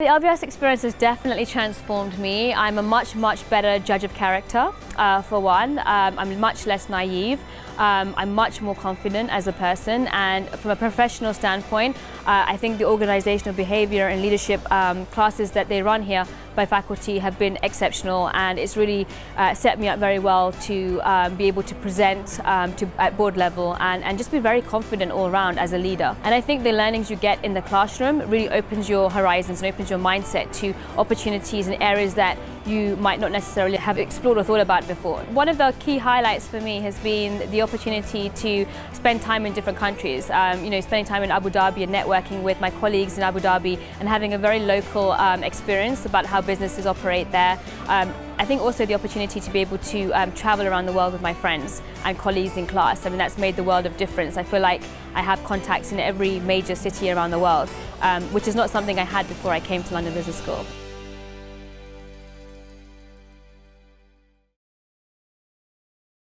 The LBS experience has definitely transformed me. I'm a much better judge of character, for one. I'm much less naive. I'm much more confident as a person, and from a professional standpoint, I think the organizational behavior and leadership classes that they run here by faculty have been exceptional, and it's really set me up very well to be able to present at board level and just be very confident all around as a leader. And I think the learnings you get in the classroom really opens your horizons and opens your mindset to opportunities in areas that you might not necessarily have explored or thought about before. One of the key highlights for me has been the opportunity to spend time in different countries. Spending time in Abu Dhabi and networking with my colleagues in Abu Dhabi and having a very local experience about how businesses operate there. I think also the opportunity to be able to travel around the world with my friends and colleagues in class. I mean, that's made the world of difference. I feel like I have contacts in every major city around the world, which is not something I had before I came to London Business School.